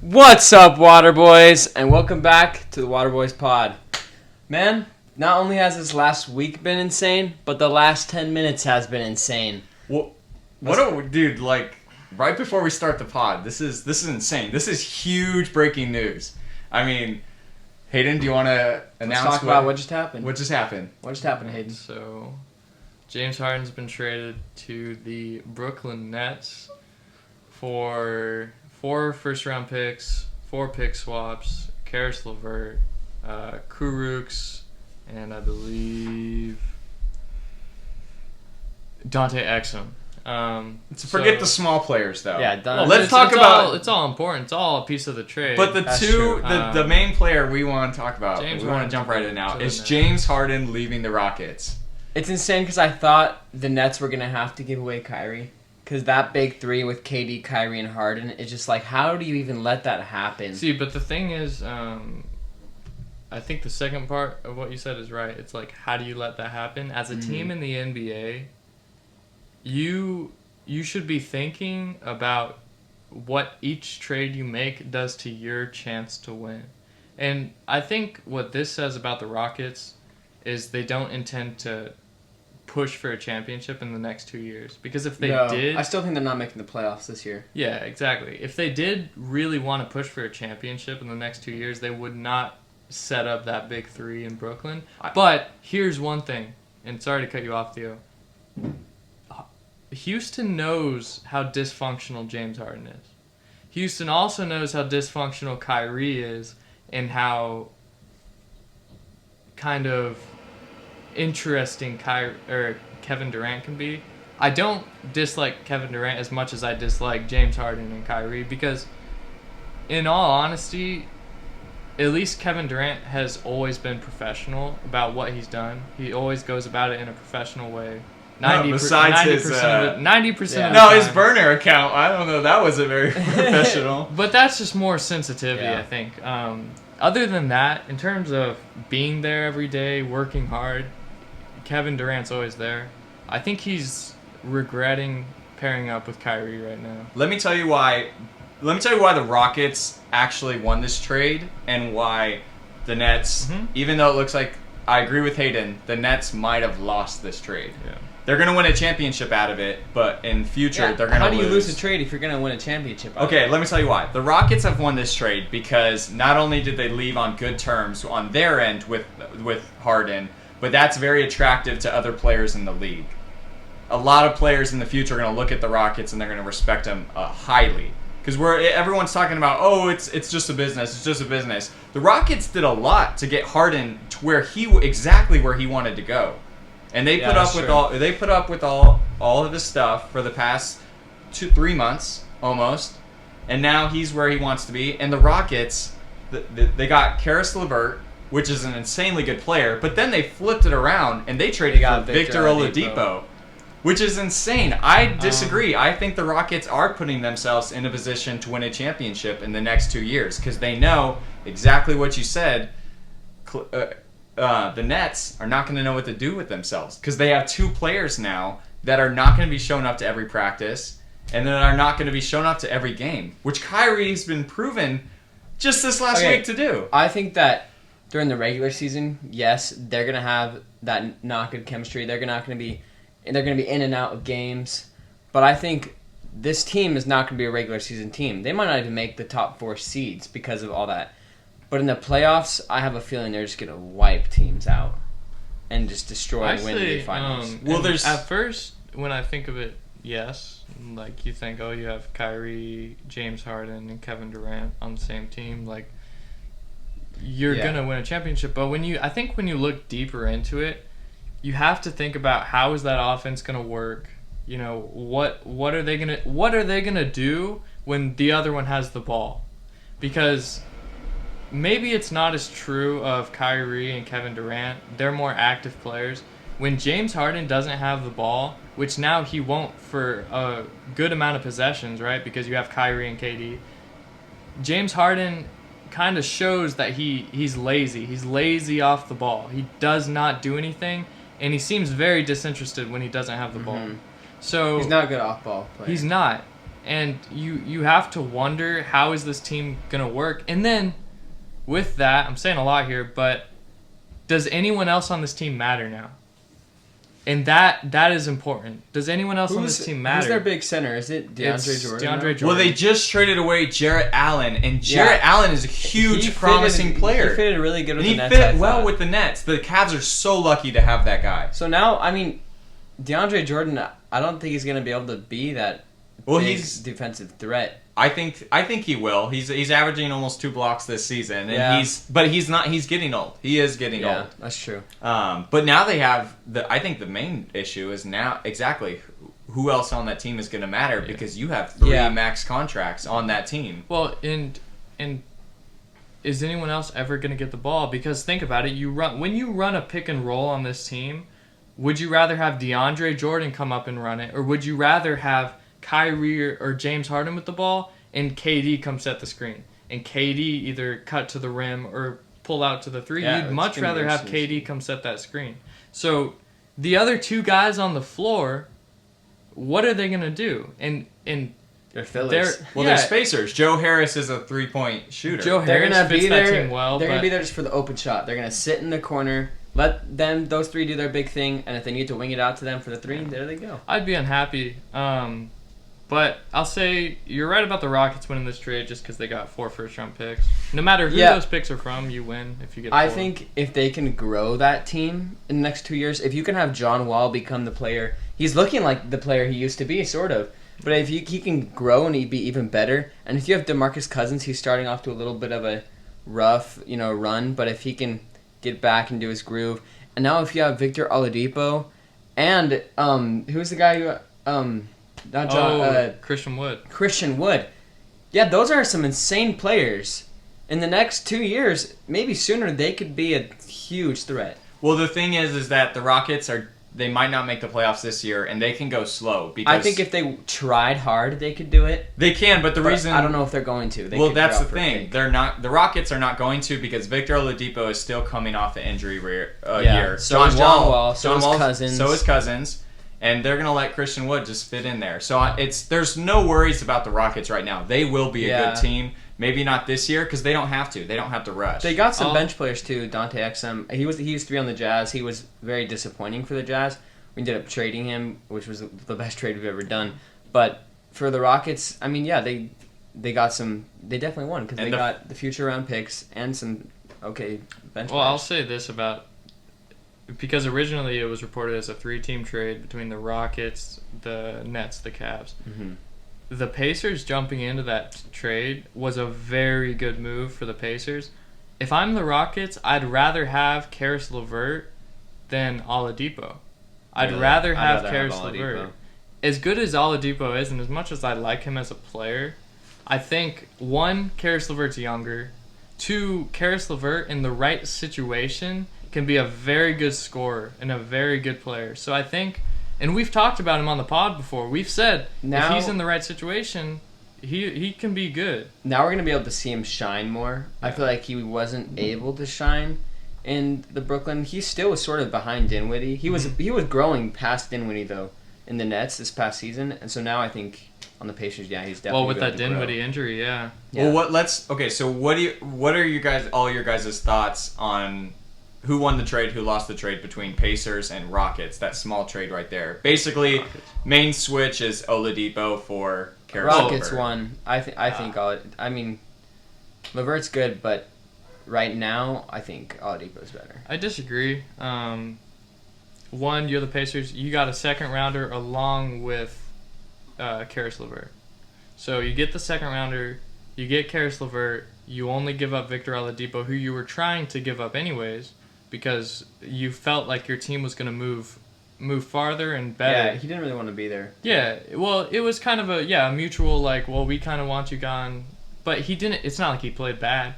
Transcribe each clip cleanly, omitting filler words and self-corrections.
What's up, Waterboys, and welcome back to the Waterboys pod. Man, not only has this last week been insane, but the last 10 minutes has been insane. Dude, like, right before we start the pod, this is insane. This is huge breaking news. I mean, Hayden, do you want to announce Let's talk about what just happened. What just happened? What just happened, Hayden? So, James Harden's been traded to the Brooklyn Nets for 4 first-round picks, 4 pick swaps, Caris LeVert, Kurucs, and I believe Dante Exum. Forget the small players, though. Yeah, well, let's talk about. It's all important. It's all a piece of the trade. But That's true. the main player we want to talk about, James we want to Harden's jump right in now, to the is Nets. James Harden leaving the Rockets. It's insane because I thought the Nets were going to have to give away Kyrie. Because that big three with KD, Kyrie, and Harden is just like, how do you even let that happen? See, but the thing is, I think the second part of what you said is right. It's like, how do you let that happen? As a team in the NBA, you should be thinking about what each trade you make does to your chance to win. And I think what this says about the Rockets is they don't intend to push for a championship in the next 2 years. Because if they did... I still think they're not making the playoffs this year. Yeah, exactly. If they did really want to push for a championship in the next 2 years, they would not set up that big three in Brooklyn. But here's one thing, and sorry to cut you off, Theo. Houston knows how dysfunctional James Harden is. Houston also knows how dysfunctional Kyrie is and how kind of interesting Kevin Durant can be. I don't dislike Kevin Durant as much as I dislike James Harden and Kyrie because, in all honesty, at least Kevin Durant has always been professional about what he's done. He always goes about it in a professional way. 90% his... 90% No, of his the time. burner account, I don't know, that wasn't very professional. But that's just more sensitivity, Yeah. I think. Other than that, in terms of being there every day, working hard, Kevin Durant's always there. I think he's regretting pairing up with Kyrie right now. Let me tell you why the Rockets actually won this trade and why the Nets, even though it looks like, I agree with Hayden, the Nets might have lost this trade. Yeah. They're going to win a championship out of it, but in future they're going to How lose. do you lose a trade if you're going to win a championship? Okay, let me tell you why. The Rockets have won this trade because not only did they leave on good terms on their end with Harden, but that's very attractive to other players in the league. A lot of players in the future are going to look at the Rockets and they're going to respect them highly. Because everyone's talking about, oh, it's just a business. It's just a business. The Rockets did a lot to get Harden to where exactly where he wanted to go, and they put up with all of his stuff for the past 2-3 months almost, and now he's where he wants to be. And the Rockets, they got Caris LeVert, which is an insanely good player, but then they flipped it around and they traded for Victor Oladipo. Which is insane. I disagree. I think the Rockets are putting themselves in a position to win a championship in the next 2 years because they know exactly what you said. The Nets are not going to know what to do with themselves because they have 2 players now that are not going to be shown up to every practice and that are not going to be shown up to every game, which Kyrie's been proven just this last week to do. I think that during the regular season, yes, they're going to have that not good chemistry. They're going to be in and out of games. But I think this team is not going to be a regular season team. They might not even make the top 4 seeds because of all that. But in the playoffs, I have a feeling they're just going to wipe teams out and just destroy and win the finals. At first, when I think of it, yes. Like, you think, oh, you have Kyrie, James Harden, and Kevin Durant on the same team. Like, you're going to win a championship. But I think when you look deeper into it, you have to think about how is that offense going to work? You know, what are they going to do when the other one has the ball? Because maybe it's not as true of Kyrie and Kevin Durant. They're more active players. When James Harden doesn't have the ball, which now he won't for a good amount of possessions, right? Because you have Kyrie and KD. James Harden kind of shows that he's lazy. He's lazy off the ball. He does not do anything. And he seems very disinterested when he doesn't have the ball. So he's not a good off-ball player. He's not. And you have to wonder, how is this team going to work? And then with that, I'm saying a lot here, but does anyone else on this team matter now? And that is important. Does anyone else on this team matter? Who's their big center? Is it DeAndre Jordan? DeAndre Jordan. Well, they just traded away Jarret Allen, and Jarret Allen is a huge, promising player. He fitted really good with the Nets. And he fit well with the Nets. The Cavs are so lucky to have that guy. So now, I mean, DeAndre Jordan, I don't think he's going to be able to be that he's defensive threat. I think he will. He's averaging almost 2 blocks this season, and he's not. He's getting old. He is getting old. Yeah, that's true. But now they have I think the main issue is now exactly who else on that team is going to matter because you have 3 max contracts on that team. Well, and is anyone else ever going to get the ball? Because think about it. When you run a pick and roll on this team, would you rather have DeAndre Jordan come up and run it, or would you rather have Kyrie or James Harden with the ball and KD come set the screen and KD either cut to the rim or pull out to the 3? You'd much rather have KD come set that screen. So the other 2 guys on the floor, what are they going to do? And they're fillers. They're spacers. Joe Harris is a 3-point shooter. Joe Harris fits that team well. They're going to be there just for the open shot. They're going to sit in the corner, let those 3 do their big thing, and if they need to wing it out to them for the 3, there they go. I'd be unhappy. But I'll say you're right about the Rockets winning this trade just because they got 4 first-round picks. No matter who those picks are from, you win if you get 4. I think if they can grow that team in the next 2 years, if you can have John Wall become the player, he's looking like the player he used to be, sort of. But if he can grow and he'd be even better, and if you have DeMarcus Cousins, he's starting off to a little bit of a rough, run, but if he can get back into his groove, and now if you have Victor Oladipo, and who's the guy who not John, Christian Wood. Christian Wood. Yeah, those are some insane players. In the next 2 years, maybe sooner, they could be a huge threat. Well, the thing is that the Rockets they might not make the playoffs this year, and they can go slow. Because I think if they tried hard, they could do it. They can, but the reason I don't know if they're going to. That's the thing. They're not. The Rockets are not going to because Victor Oladipo is still coming off an injury year. So is John Wall. So is Cousins. So is Cousins. And they're going to let Christian Wood just fit in there. So there's no worries about the Rockets right now. They will be a good team. Maybe not this year because they don't have to. They don't have to rush. They got some bench players too. Dante Exum. He used to be on the Jazz. He was very disappointing for the Jazz. We ended up trading him, which was the best trade we've ever done. But for the Rockets, I mean, they got some. They definitely won because they got the future round picks and some bench players. Well, I'll say this about. Because originally it was reported as a 3-team trade between the Rockets, the Nets, the Cavs. Mm-hmm. The Pacers jumping into that trade was a very good move for the Pacers. If I'm the Rockets, I'd rather have Caris LeVert than Oladipo. I'd rather have Caris LeVert. As good as Oladipo is, and as much as I like him as a player, I think, 1, Caris LeVert's younger. 2, Caris LeVert in the right situation can be a very good scorer and a very good player. So I think, and we've talked about him on the pod before. We've said if he's in the right situation, he can be good. Now we're going to be able to see him shine more. Yeah. I feel like he wasn't able to shine in the Brooklyn. He still was sort of behind Dinwiddie. He was growing past Dinwiddie, though, in the Nets this past season. And so now I think on the Pacers, he's definitely well with that Dinwiddie injury, yeah. Well, so what are you guys all your guys' thoughts on who won the trade, who lost the trade between Pacers and Rockets? That small trade right there. Basically, Rockets. Main switch is Oladipo for Caris Rockets LeVert. won. I think LeVert's good, but right now I think Oladipo's better. I disagree. 1, you're the Pacers. You got a second rounder along with Caris LeVert. So you get the second rounder, you get Caris LeVert, you only give up Victor Oladipo, who you were trying to give up anyways, because you felt like your team was going to move farther and better. Yeah, he didn't really want to be there. Yeah, well, it was kind of a mutual, we kind of want you gone. But he didn't, it's not like he played bad.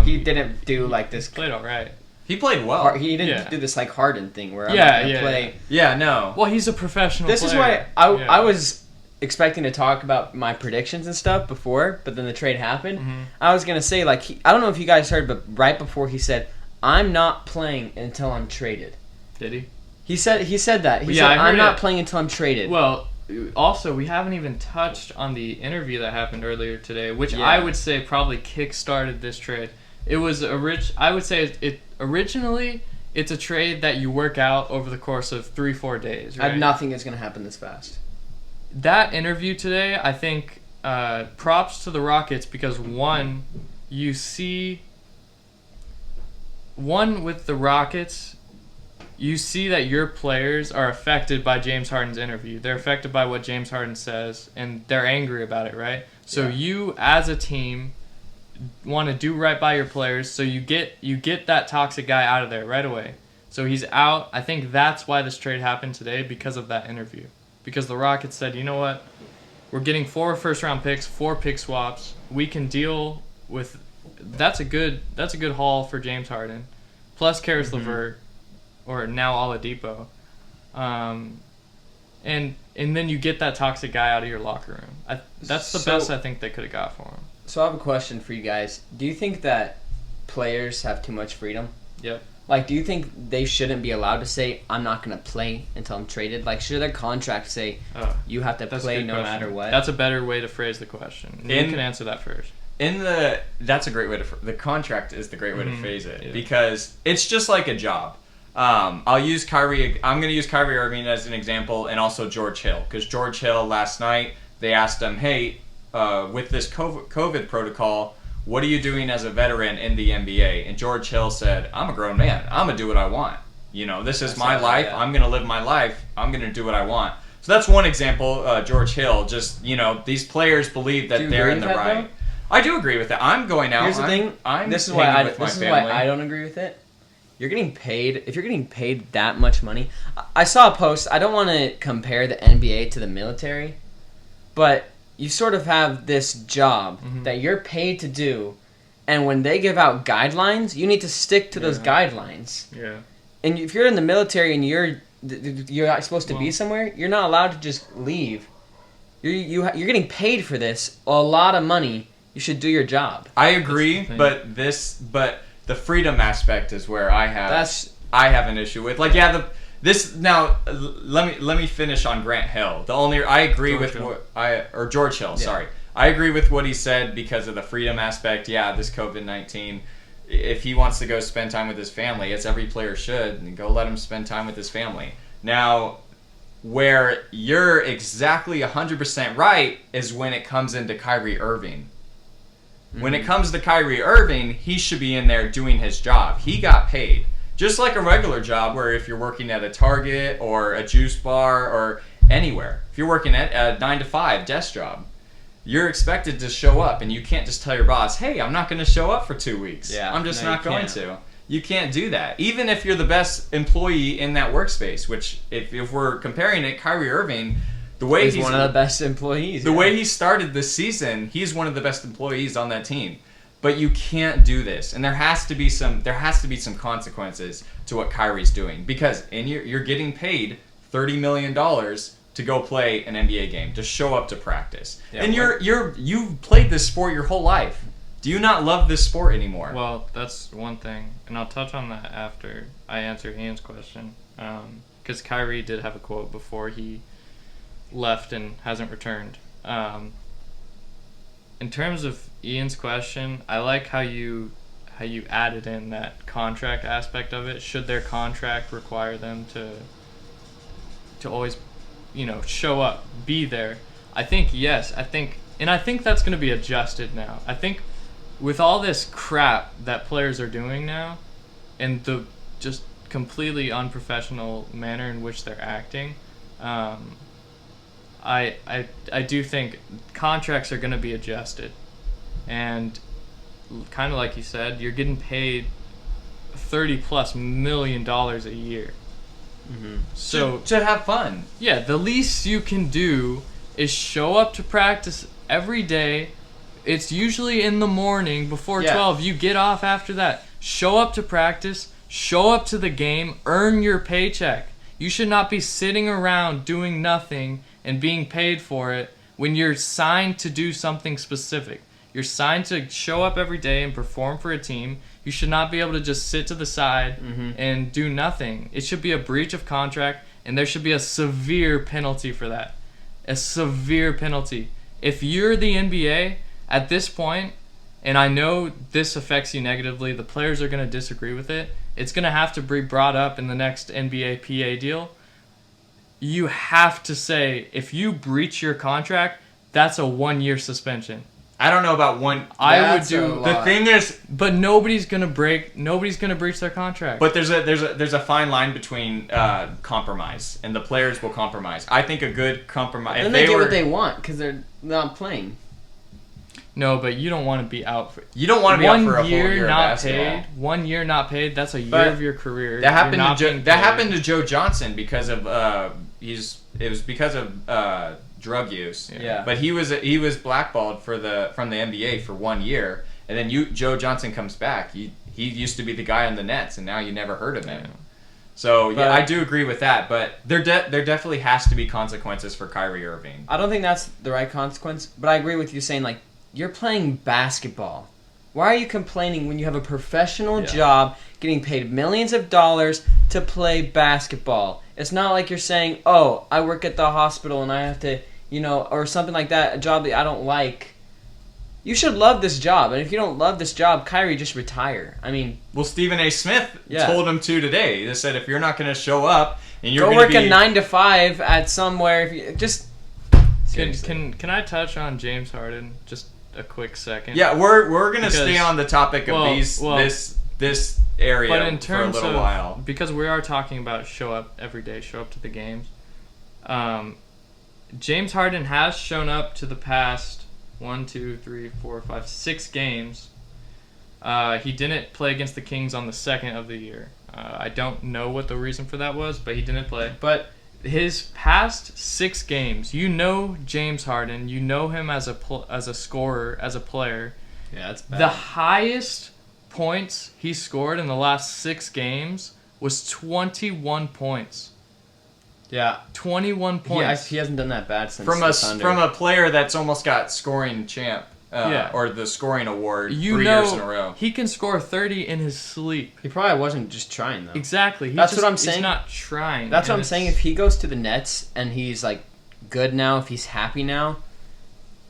He didn't do this. He played all right. He played well. He didn't do this Harden thing where I'm going to play. Yeah, no. Well, he's a professional player. This is why I was expecting to talk about my predictions and stuff before, but then the trade happened. Mm-hmm. I was going to say, I don't know if you guys heard, but right before he said, I'm not playing until I'm traded. Did he? He said that. He said, I'm not playing until I'm traded. Well, also, we haven't even touched on the interview that happened earlier today, which Yeah. I would say probably kick-started this trade. It was I would say it originally it's a trade that you work out over the course of 3-4 days. Right? Nothing is going to happen this fast. That interview today, I think, props to the Rockets because one with the Rockets, you see that your players are affected by James Harden's interview. They're affected by what James Harden says, and they're angry about it, right? So you, as a team, want to do right by your players, so you get that toxic guy out of there right away. So he's out. I think that's why this trade happened today, because of that interview. Because the Rockets said, you know what? We're getting 4 first-round picks, 4 pick swaps. We can deal with... That's a good haul for James Harden. Plus Caris LeVert, or now Oladipo. And then you get that toxic guy out of your locker room. That's the best I think they could have got for him. So I have a question for you guys. Do you think that players have too much freedom? Yep. Like, do you think they shouldn't be allowed to say, I'm not going to play until I'm traded? Like, should their contract say, you have to play no matter what? That's a better way to phrase the question. You can answer that first. That's a great way to... The contract is the great way to phrase it. Because it's just like a job. I'm going to use Kyrie Irving as an example, and also George Hill. Because George Hill, last night, they asked him, hey, with this COVID protocol, what are you doing as a veteran in the NBA? And George Hill said, I'm a grown man. I'm going to do what I want. This is my life. I'm going to live my life. I'm going to do what I want. So that's one example, George Hill. Just, these players believe that they're in the right. Though? I do agree with that. I'm going out. Here's the thing. This is why I don't agree with it. You're getting paid. If you're getting paid that much money, I saw a post. I don't want to compare the NBA to the military, but you sort of have this job that you're paid to do, and when they give out guidelines, you need to stick to those guidelines. Yeah. And if you're in the military and you're supposed to be somewhere, you're not allowed to just leave. You're getting paid for this, a lot of money. You should do your job. I agree, but the freedom aspect is where I have an issue with. Like, let me finish on Grant Hill. I agree with George Hill. Sorry, I agree with what he said because of the freedom aspect. Yeah, this COVID-19. If he wants to go spend time with his family, as every player should, and go let him spend time with his family. Now, where you're exactly 100% right is when it comes into Kyrie Irving. When it comes to Kyrie Irving, he should be in there doing his job. He got paid. Just like a regular job where if you're working at a Target or a juice bar or anywhere, if you're working at a 9-to-5 desk job, you're expected to show up, and you can't just tell your boss, hey, I'm not going to show up for 2 weeks. Yeah, I'm just not going to. You can't do that. Even if you're the best employee in that workspace, which if we're comparing it, Kyrie Irving... He's one of the best employees. The way he started this season, he's one of the best employees on that team. But you can't do this, and there has to be some consequences to what Kyrie's doing, because you're getting paid $30 million to go play an NBA game, to show up to practice, and you've played this sport your whole life. Do you not love this sport anymore? Well, that's one thing, and I'll touch on that after I answer Ian's question, because Kyrie did have a quote before he left and hasn't returned. In terms of Ian's question, I like how you added in that contract aspect of it. Should their contract require them to always, show up, be there? I think yes. I think that's going to be adjusted now. I think with all this crap that players are doing now, and the just completely unprofessional manner in which they're acting, I do think contracts are going to be adjusted, and kind of like you said, you're getting paid $30+ million a year. So to have fun. Yeah, the least you can do is show up to practice every day. It's usually in the morning before 12. You get off after that. Show up to practice. Show up to the game. Earn your paycheck. You should not be sitting around doing nothing and being paid for it when you're signed to do something specific. You're signed to show up every day and perform for a team. You should not be able to just sit to the side and do nothing. It should be a breach of contract, and there should be a severe penalty for that. A severe penalty. If you're the NBA at this point, and I know this affects you negatively, the players are going to disagree with it. It's going to have to be brought up in the next NBA PA deal. You have to say, if you breach your contract, that's a 1-year suspension. I don't know about one. I would do. The thing is, but nobody's gonna breach their contract. But there's a fine line between compromise, and the players will compromise. I think a good compromise. Then they get what they want because they're not playing. No, but you don't want to be out for. You don't want to be out for a whole year not of basketball. paid. 1 year not paid. That's a year of your career. That happened to Joe Johnson because of it was because of drug use. Yeah. But he was blackballed from the NBA for 1 year, and then Joe Johnson comes back. He used to be the guy on the Nets, and now you never heard of him. Yeah. So yeah, I do agree with that, but there definitely has to be consequences for Kyrie Irving. I don't think that's the right consequence, but I agree with you saying like you're playing basketball. Why are you complaining when you have a professional job getting paid millions of dollars to play basketball? It's not like you're saying, "Oh, I work at the hospital and I have to, or something like that, a job that I don't like." You should love this job, and if you don't love this job, Kyrie, just retire. I mean, well, Stephen A. Smith told him to today. They said if you're not going to show up and you're go going work a 9 to 5 at somewhere. If you just can I touch on James Harden just a quick second? Yeah, we're going to stay on the topic of this area but in terms for a little while because we are talking about show up every day, show up to the games. James Harden has shown up to the past 6 games. He didn't play against the Kings on the 2nd of the year. I don't know what the reason for that was, but he didn't play. But his past 6 games, James Harden, you know him as a scorer, as a player. Yeah, that's bad. The highest points he scored in the last 6 games was 21 points. Yeah, 21 points. He hasn't done that bad since from a player that's almost got scoring champ or the scoring award 3 years in a row. He can score 30 in his sleep. He probably wasn't just trying though. Exactly. That's what I'm saying. He's not trying. That's what I'm saying. If he goes to the Nets and he's like good now, if he's happy now,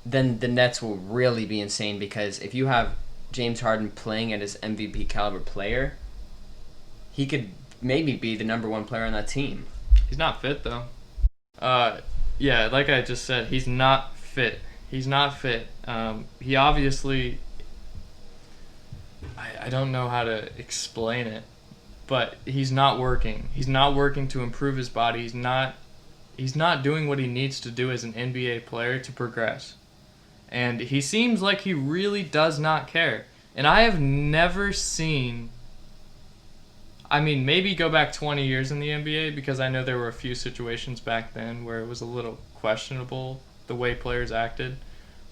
then the Nets will really be insane because if you have James Harden playing at his MVP caliber player, he could maybe be the number 1 player on that team. He's not fit, though. Yeah, like I just said, he's not fit. He's not fit. He obviously... I don't know how to explain it, but he's not working. He's not working to improve his body. He's not doing what he needs to do as an NBA player to progress. And he seems like he really does not care. And I have never seen... I mean, maybe go back 20 years in the NBA because I know there were a few situations back then where it was a little questionable the way players acted.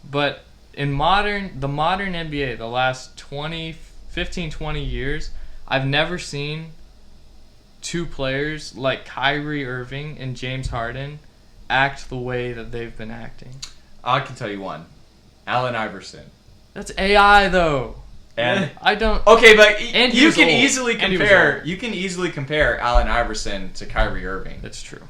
But in the modern NBA, the last 15, 20 years, I've never seen 2 players like Kyrie Irving and James Harden act the way that they've been acting. I can tell you one. Allen Iverson. That's AI, though. And I don't. Okay, but and you can easily compare. You can easily compare Allen Iverson to Kyrie Irving. That's true.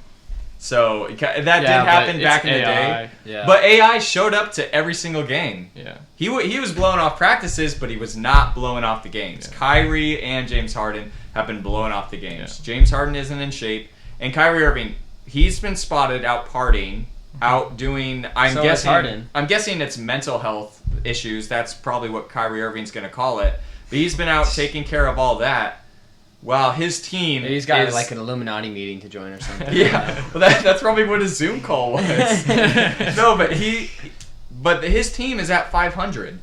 So that did happen back in the day. Yeah. But AI showed up to every single game. Yeah. He was blowing off practices, but he was not blowing off the games. Yeah. Kyrie and James Harden have been blowing off the games. Yeah. James Harden isn't in shape, and Kyrie Irving, he's been spotted out partying, out doing. I'm guessing it's mental health issues. That's probably what Kyrie Irving's going to call it. But he's been out taking care of all that. While his team, he's got like an Illuminati meeting to join or something. Yeah, well, that's probably what his Zoom call was. No, but his team is at 500.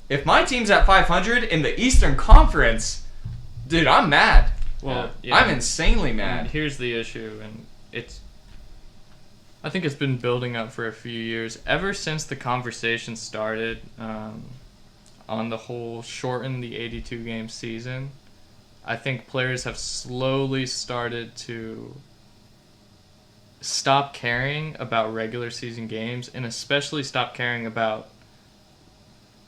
If my team's at 500 in the Eastern Conference, dude, I'm mad. Well, I'm insanely mad. And here's the issue, and I think it's been building up for a few years. Ever since the conversation started on the whole shorten the 82-game season, I think players have slowly started to stop caring about regular season games and especially stop caring about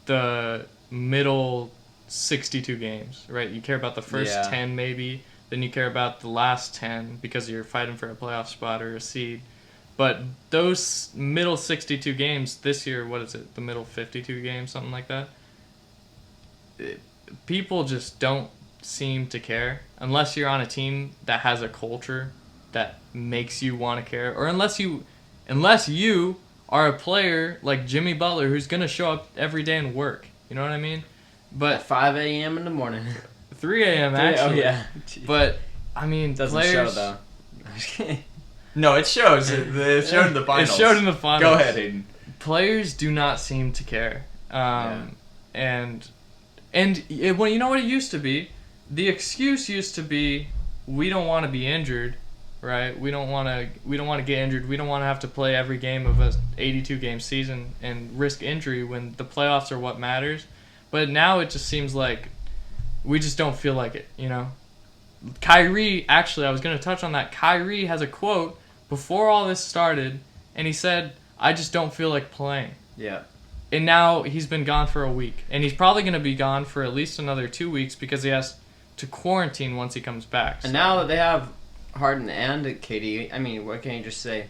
the middle 62 games, right? You care about the first 10 maybe, then you care about the last 10 because you're fighting for a playoff spot or a seed. But those middle 62 games this year, what is it? The middle 52 games, something like that. People just don't seem to care unless you're on a team that has a culture that makes you want to care, or unless you are a player like Jimmy Butler who's gonna show up every day and work. You know what I mean? But At 5 a.m. in the morning. 3 a.m. actually. Oh yeah. But I mean, Doesn't players, show though. No, it shows. It showed in the finals. It showed in the finals. Go ahead, Hayden. Players do not seem to care. And well, you know what it used to be? The excuse used to be, we don't want to be injured, right? We don't want to get injured. We don't want to have to play every game of a 82-game season and risk injury when the playoffs are what matters. But now it just seems like we just don't feel like it, you know? Kyrie, actually, I was going to touch on that. Kyrie has a quote before all this started, and he said, I just don't feel like playing. Yeah. And now he's been gone for a week. And he's probably going to be gone for at least another 2 weeks because he has to quarantine once he comes back. And now that they have Harden and KD, I mean, what can you just say?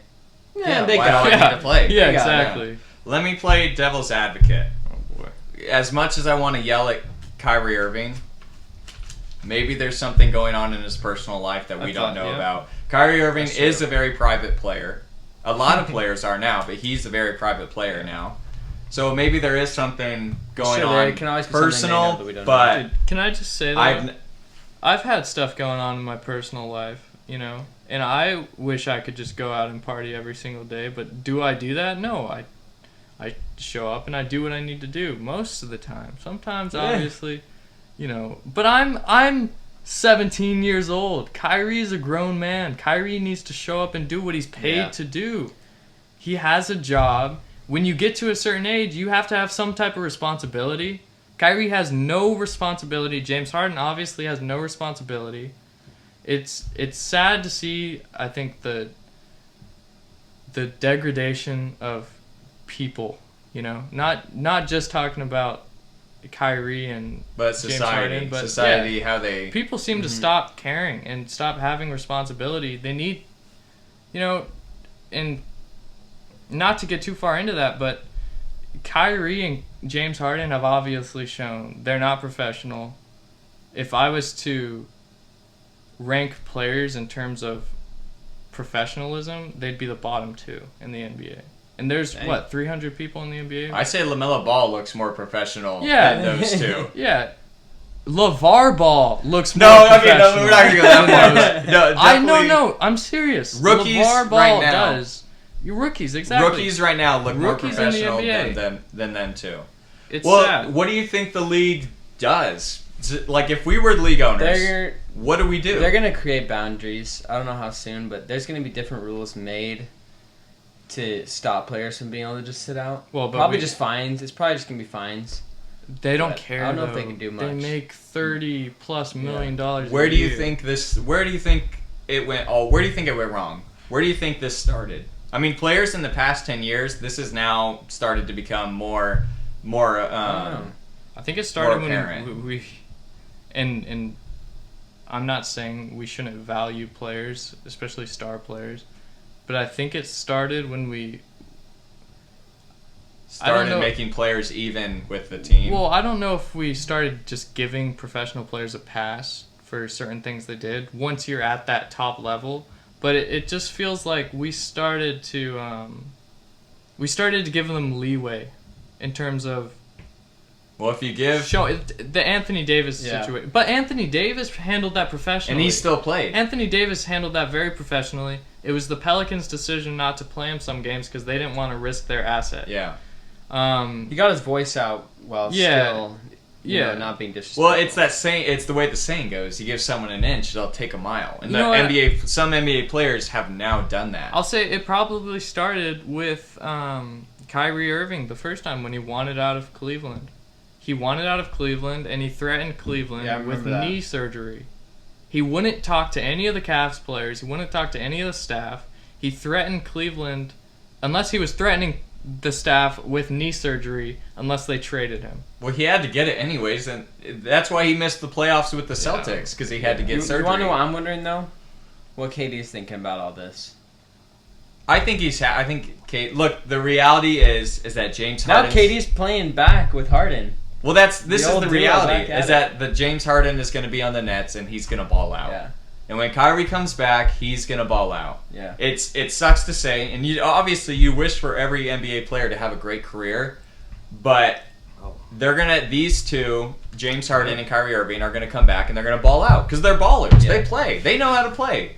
Yeah, they why got do it. I need to play? Yeah, They got it. exactly. Let me play devil's advocate. Oh, boy. As much as I want to yell at Kyrie Irving, maybe there's something going on in his personal life that we don't know about. Kyrie Irving is a very private player. A lot of players are now, but he's a very private player now. So maybe there is something going on there can always be something they know personal, that we don't but Dude, can I just say that? I've had stuff going on in my personal life, you know, and I wish I could just go out and party every single day, but do I do that? No, I show up and I do what I need to do most of the time. Sometimes, obviously, you know, but I'm 17 years old. Kyrie's a grown man. Kyrie needs to show up and do what he's paid to do. He has a job. When you get to a certain age, you have to have some type of responsibility. Kyrie has no responsibility. James Harden obviously has no responsibility. It's sad to see, I think, the degradation of people, you know. Not just talking about Kyrie and but James Harden, but society, how they people seem to stop caring and stop having responsibility. They need, you know, and not to get too far into that, but Kyrie and James Harden have obviously shown they're not professional. If I was to rank players in terms of professionalism, they'd be the bottom two in the NBA. And there's, 300 people in the NBA? I say LaMelo Ball looks more professional Yeah. than those two. Yeah. LeVar Ball looks more professional. No, we're not going to go that far. No, I'm serious. Rookies LeVar Ball right now. does. Rookies, exactly. Rookies right now look more Rookies in the professional NBA. than them too. It's Well, sad. what do you think the league does? Like, if we were league owners, what do we do? They're going to create boundaries. I don't know how soon, but there's going to be different rules made to stop players from being able to just sit out. Well, but probably just fines. It's probably just going to be fines. They don't But care. I don't know if though. they can do They much. make $30+ million. Where do you think this? Where do you think it went? Oh, where do you think it went wrong? Where do you think this started? I mean, players in the past 10 years, this has now started to become more. I think it started apparent. when we and I'm not saying we shouldn't value players, especially star players, but I think it started when we started making players even with the team. Well, I don't know if we started just giving professional players a pass for certain things they did once you're at that top level, but it just feels like we started to give them leeway in terms of well, if you give the Anthony Davis situation. But Anthony Davis handled that professionally. and he still played. Anthony Davis handled that very professionally. It was the Pelicans' decision not to play him some games because they didn't want to risk their asset. Yeah. He got his voice out while still not being disrespectful. Well, it's that saying. It's the way the saying goes. You give someone an inch, they'll take a mile. And You know what? some NBA players have now done that. I'll say it probably started with Kyrie Irving the first time when he wanted out of Cleveland. He wanted out of Cleveland, and he threatened Cleveland with knee surgery. He wouldn't talk to any of the Cavs players. He wouldn't talk to any of the staff. He threatened Cleveland, unless he was threatening the staff with knee surgery, unless they traded him. Well, he had to get it anyways, and that's why he missed the playoffs with the Celtics, because he had to get surgery. You want to know what I'm wondering, though? What KD's thinking about all this? I think I think look, the reality is that James Harden. Now KD's playing back with Harden. Well, this is old the deal, reality back is at that James Harden is going to be on the Nets and he's going to ball out. Yeah. And when Kyrie comes back, he's going to ball out. Yeah. It sucks to say, and obviously you wish for every NBA player to have a great career, but these two, James Harden and Kyrie Irving, are gonna come back and they're gonna ball out because they're ballers. Yeah. They play. They know how to play.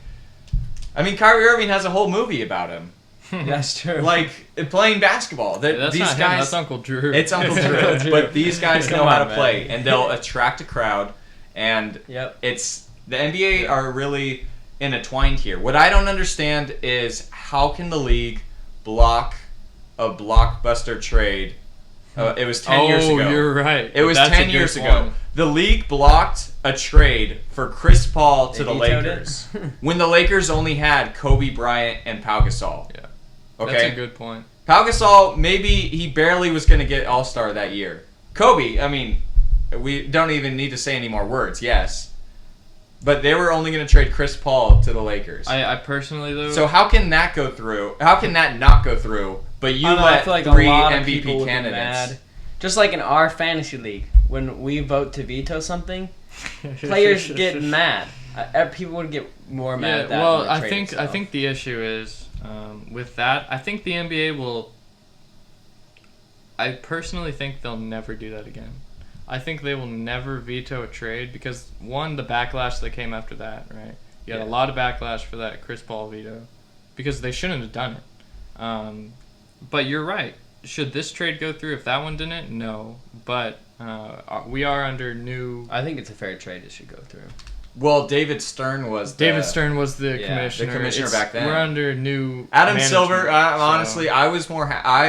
I mean, Kyrie Irving has a whole movie about him. That's true. Like playing basketball. That's these not guys. him, that's Uncle Drew. It's Uncle Drew. But these guys know how to man. play, and they'll attract a crowd. And it's the NBA are really intertwined here. What I don't understand is how can the league block a blockbuster trade? It was 10 years ago. Oh, you're right. It was That's 10 a years good ago. point. The league blocked a trade for Chris Paul to the vetoed Lakers it? when the Lakers only had Kobe Bryant and Pau Gasol. Yeah. Okay? That's a good point. Pau Gasol, maybe he barely was going to get All-Star that year. Kobe, I mean, we don't even need to say any more words, yes. But they were only going to trade Chris Paul to the Lakers. I personally, though... So how can that go through? How can that not go through? But you I let feel like three a lot of people MVP would be candidates. mad. Just like in our fantasy league, when we vote to veto something, players get mad. People would get more mad at that. Well, than the trade I itself. think the issue is with that. I think the NBA will. I personally think they'll never do that again. I think they will never veto a trade because one, the backlash that came after that, right? You had a lot of backlash for that Chris Paul veto because they shouldn't have done it. But you're right. Should this trade go through if that one didn't? No. But we are under new... I think it's a fair trade. It should go through. Well, David Stern was the commissioner. The commissioner back then. We're under new Adam management, Silver, honestly, so. I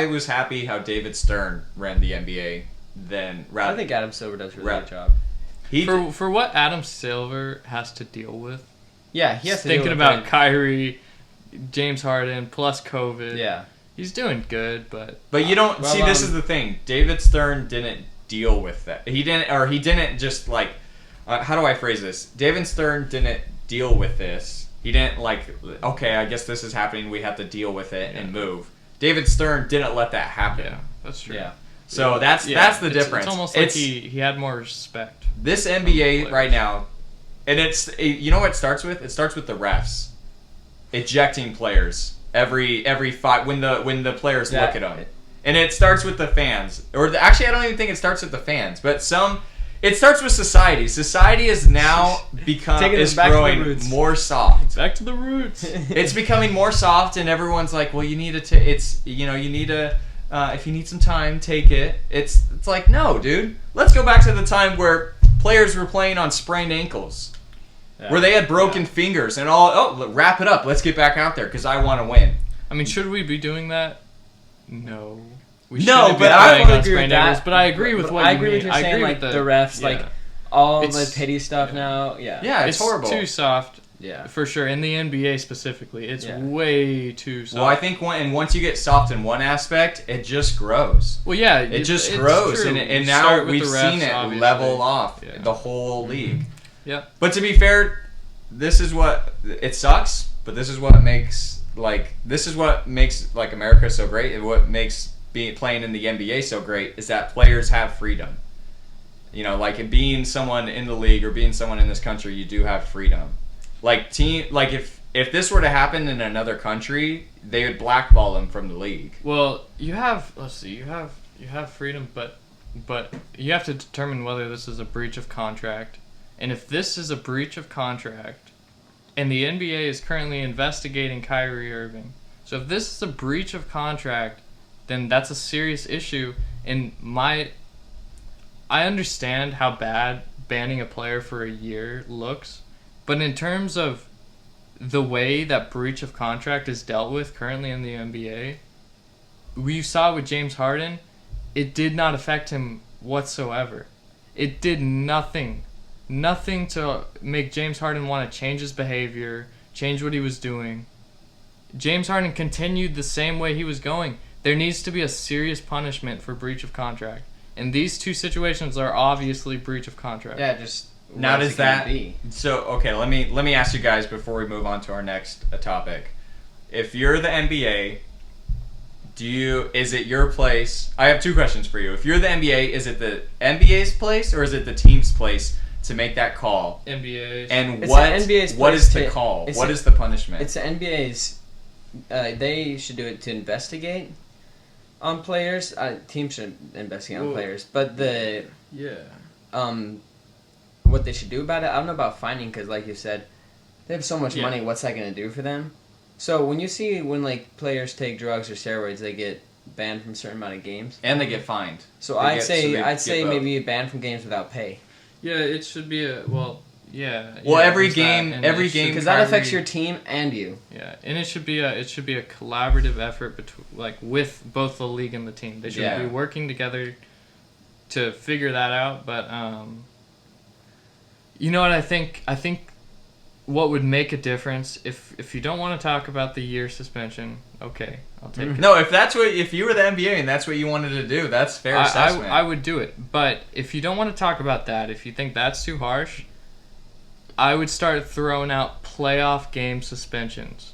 was happy how David Stern ran the NBA than I think Adam Silver does a really good job. For what Adam Silver has to deal with. Yeah, he has to thinking deal with about Kyrie, James Harden, plus COVID. Yeah. He's doing good, but you don't see. This is the thing. David Stern didn't deal with that. He didn't just like. How do I phrase this? David Stern didn't deal with this. He didn't like. Okay, I guess this is happening. We have to deal with it and move. David Stern didn't let that happen. Yeah, that's true. Yeah. So that's the difference. It's almost like he had more respect. This NBA right now, and you know what it starts with? It starts with the refs ejecting players. Every fight when the players look at them, and it starts with the fans. Actually, I don't even think it starts with the fans, but it starts with society. Society is now growing more soft. Back to the roots. It's becoming more soft, and everyone's like, "Well, you need to. If you need some time, take it." It's like, no, dude. Let's go back to the time where players were playing on sprained ankles. Yeah. Where they had broken fingers and all. Oh, wrap it up. Let's get back out there because I want to win. I mean, should we be doing that? No. But I don't agree with that. But I agree with what you mean. I agree with you saying, like, the refs, like, all the pity stuff now. Yeah, it's horrible. Too soft. Yeah. For sure. In the NBA specifically, it's way too soft. Well, I think once you get soft in one aspect, it just grows. Well, yeah. It just grows. True. And now we've refs, seen it obviously. level off the whole league. Yeah. But to be fair, this is what it sucks, but this is what makes America so great, and what makes playing in the NBA so great is that players have freedom. You know, like being someone in the league or being someone in this country, you do have freedom. Like if this were to happen in another country, they would blackball them from the league. Well, you have freedom, but you have to determine whether this is a breach of contract. And if this is a breach of contract, and the NBA is currently investigating Kyrie Irving, so if this is a breach of contract, then that's a serious issue. And I understand how bad banning a player for a year looks, but in terms of the way that breach of contract is dealt with currently in the NBA, we saw with James Harden, it did not affect him whatsoever. It did nothing to make James Harden want to change his behavior, change what he was doing. James Harden continued the same way he was going. There needs to be a serious punishment for breach of contract. And these two situations are obviously breach of contract. Yeah, just now does that be? So okay, let me ask you guys before we move on to our next topic. if you're the NBA, is it your place? I have two questions for you. If you're the NBA, is it the NBA's place or is it the team's place to make that call? NBA. And It's what the NBA's what place is the to- call? it's What a- is the punishment? It's the NBA's. They should do it to investigate on players. Teams should investigate on Well, players, but Yeah. what they should do about it, I don't know about fining because, like you said, they have so much Yeah. money. What's that going to do for them? So when you see when like players take drugs or steroids, they get banned from a certain amount of games. And they get fined. So They I'd get- say so they I'd get say both. maybe banned from games without pay. Yeah, it should be a yeah. Well, yeah, every there's that, game- and every it should- game- Because that affects Kyrie- your team and you. Yeah, and it should be a collaborative effort between with both the league and the team. They should Yeah. be working together to figure that out. But you know what I think? I think what would make a difference if you don't want to talk about the year suspension, okay, I'll take it. No, if you were the NBA and that's what you wanted to do, that's fair assessment. I would do it. But if you don't want to talk about that, if you think that's too harsh, I would start throwing out playoff game suspensions.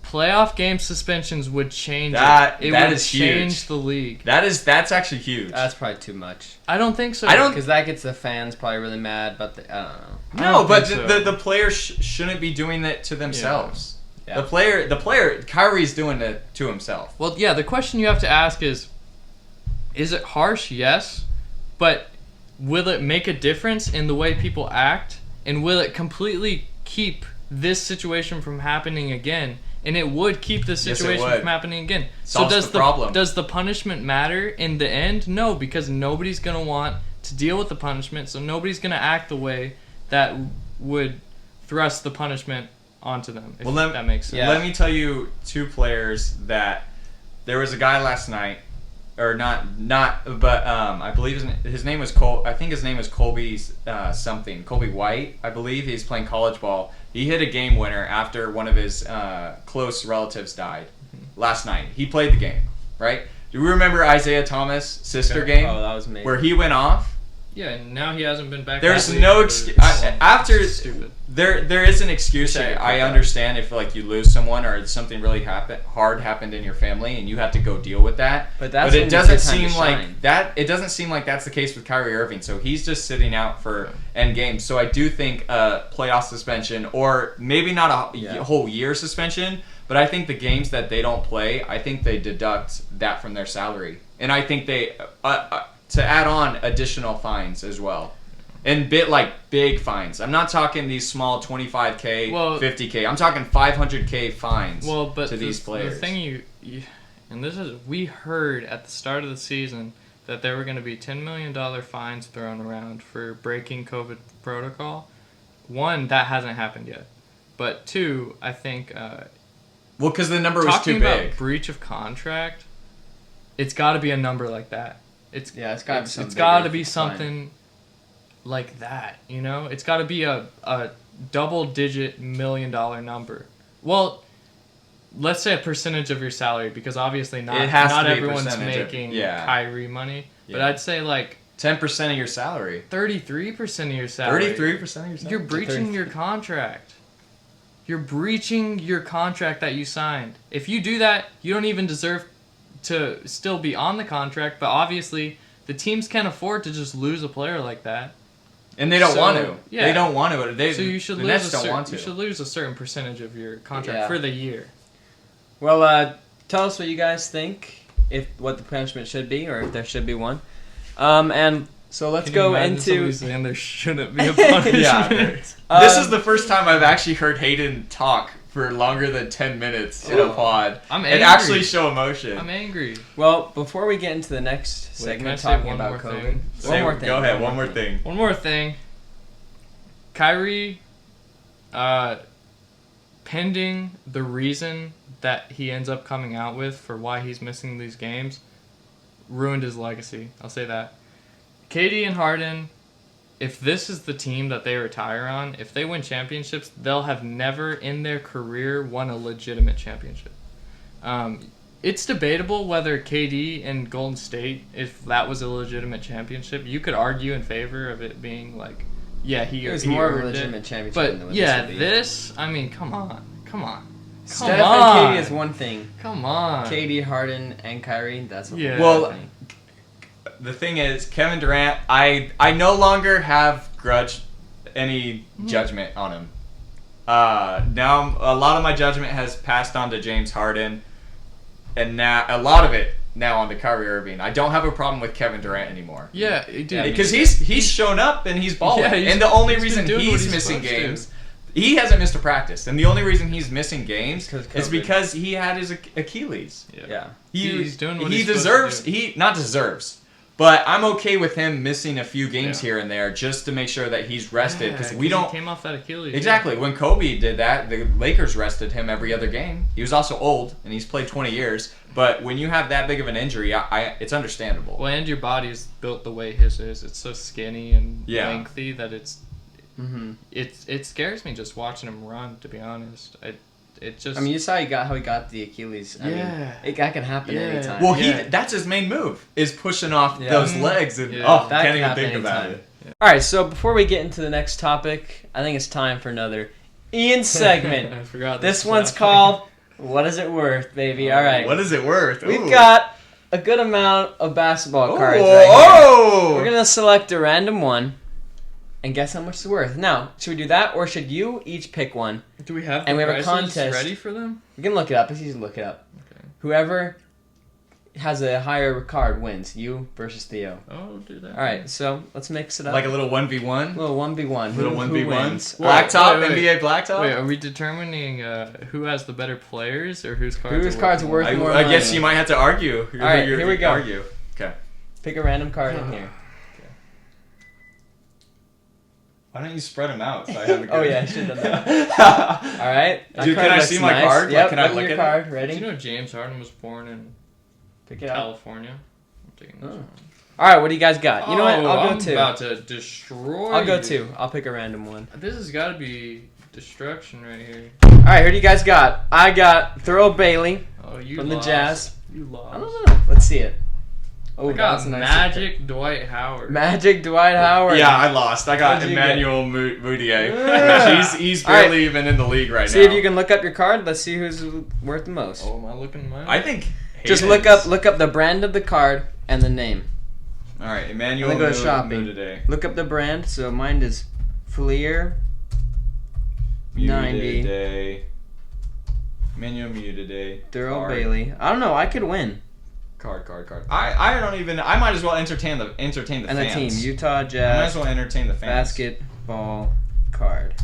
Playoff game suspensions would change That- it. It that would is change huge. the league. That's actually huge. That's probably too much. I don't think so. I don't- Because that gets the fans probably really mad. But I don't know. I No, don't but think so. the players shouldn't be doing that to themselves. Yeah. The player, Kyrie's doing it to himself. Well, yeah, the question you have to ask is it harsh? Yes. But will it make a difference in the way people act? And will it completely keep this situation from happening again? And it would keep this Yes, it situation would. from happening again. Solves so does the problem. Does the punishment matter in the end? No, because nobody's going to want to deal with the punishment. So nobody's going to act the way that would thrust the punishment onto them. If that makes sense. Yeah. Let me tell you two players that there was a guy last night, or but I believe his name was Cole. I think his name was Colby something. Colby White, I believe. He's playing college ball. He hit a game winner after one of his close relatives died last night. He played the game, right? Do we remember Isaiah Thomas' sister game Oh, that was amazing. where he went off? Yeah, and now he hasn't been back. There's that week no for- excuse after. Stupid. There is an excuse. Check it I out. understand if like you lose someone or something really hard happened in your family and you have to go deal with that. But that's it when doesn't it's your time seem to like shine. that. It doesn't seem like that's the case with Kyrie Irving. So he's just sitting out for end games. So I do think a playoff suspension or maybe not a whole year suspension, but I think the games that they don't play, I think they deduct that from their salary, and I think they to add on additional fines as well. And big fines. I'm not talking these small 25K, Well, 50K. I'm talking 500K fines But to these players. The thing you and this is we heard at the start of the season that there were going to be $10 million fines thrown around for breaking COVID protocol. One, that hasn't happened yet. But two, I think well, because the number was talking too about big. breach of contract, it's got to be a number like that. it's got to be it's got to be something like that, you know? It's got to be a double-digit $1 million number. Well, let's say a percentage of your salary, because obviously not It has to be a everyone's percentage of- making yeah. Kyrie money. But Yeah. I'd say like 10% of your salary. 33% of your salary. 33% of your salary. You're breaching your contract. You're breaching your contract that you signed. If you do that, you don't even deserve to still be on the contract, but obviously the teams can't afford to just lose a player like that. And they don't So, want to. yeah. They don't want to. So you should the lose Nets don't want to. you should lose a certain percentage of your contract Yeah. for the year. Well, tell us what you guys think, what the punishment should be, or if there should be one. And so let's Can go you imagine into. somebody saying there shouldn't be a punishment? Yeah. This is the first time I've actually heard Hayden talk for longer than 10 minutes in a pod. I'm and angry. actually show emotion. I'm angry. Well, before we get into the next Wait, can I segment say talking one about more COVID, thing? Say- Go ahead. One more thing. One more thing. Kyrie, pending the reason that he ends up coming out with for why he's missing these games, ruined his legacy. I'll say that. KD and Harden, if this is the team that they retire on, if they win championships, they'll have never in their career won a legitimate championship. It's debatable whether KD and Golden State, if that was a legitimate championship, you could argue in favor of it being like, yeah, he it was he more of a earned legitimate it. championship But than yeah, this would be. this, I mean, come on. Steph on. and KD is one thing. Come on. KD, Harden, and Kyrie, that's a Yeah. Well, the thing is, Kevin Durant, I no longer have any judgment on him. Now a lot of my judgment has passed on to James Harden, and now a lot of it now on to Kyrie Irving. I don't have a problem with Kevin Durant anymore. Yeah, dude. Because he's shown up and he's balling. Yeah, and the only he's reason been doing what he's he's missing supposed to. games, he hasn't missed a practice. And the only reason he's missing games is COVID. because he had his Achilles. Yeah. He's doing what he he's deserves. supposed to do. He not deserves, but I'm okay with him missing a few games Yeah. here and there just to make sure that he's rested because Yeah, we don't. He came off that Achilles. Exactly. When Kobe did that, the Lakers rested him every other game. He was also old and he's played 20 years. But when you have that big of an injury, it's understandable. Well, and your body's built the way his is. It's so skinny and Yeah. lengthy that it's Mm-hmm. it scares me just watching him run. To be honest, it just. I mean, you saw how he got the Achilles. I Yeah. mean, that can happen Yeah. anytime. Well, Yeah. that's his main move is pushing off Yeah. those legs and Yeah. That can't can even happen think about anytime. it. All right, so before we get into the next topic, I think it's time for another Ian segment. I forgot. This one's called "What Is It Worth, Baby?" All right, What is it worth? we've Ooh. got a good amount of basketball Oh, cards right here. oh! We're gonna select a random one and guess how much it's worth. Now, should we do that, or should you each pick one? Do we have? And the we have a prices contest. ready for them. You can look it up. It's easy to look it up. Okay. Whoever has a higher card wins. You versus Theo. Oh, do that. All right, so let's mix it up. Like a little 1v1? little 1v1. Little Who 1v1? wins? Blacktop? Wait, wait. NBA blacktop? Wait, are we determining who has the better players or whose cards? Whose are cards are more? worth more I guess money. you might have to argue. All right, here we go. Argue. Okay. Pick a random card in here. Why don't you spread them out so I have a good... Oh, yeah, I should have done that. All right. That Dude, card can I looks see my nice. card? Yep, Like, can I look look at your at it? card. Did Ready? you know James Harden was born in Pick it up. California? I'm taking this Oh. one. All right, what do you guys got? You know what? I'll go I'm two. about to destroy. I'll go you. two. I'll pick a random one. This has got to be destruction right here. All right, who do you guys got? I got Thurl Bailey Oh, you from lost. the Jazz. You lost. I don't know. Let's see it. Oh, I got that's a nice Magic Dwight Howard. Magic Dwight Howard. Yeah, I lost. I got What'd you Emmanuel Mudiay. Yeah. He's All right. barely even in the league right See now. if you can look up your card. Let's see who's worth the most. Oh, am I looking at mine? I think Just Hayden's- look up the brand of the card and the name. All right, Emmanuel And then go to shopping. Mudiay. Look up the brand. So mine is Fleer 90. Mudiay. Emmanuel Mudiay. Thurl Card. Bailey. I don't know. I could win. Card. I don't even. I might as well entertain the And fans. the team, Utah I might as Jazz well entertain the fans. basketball card.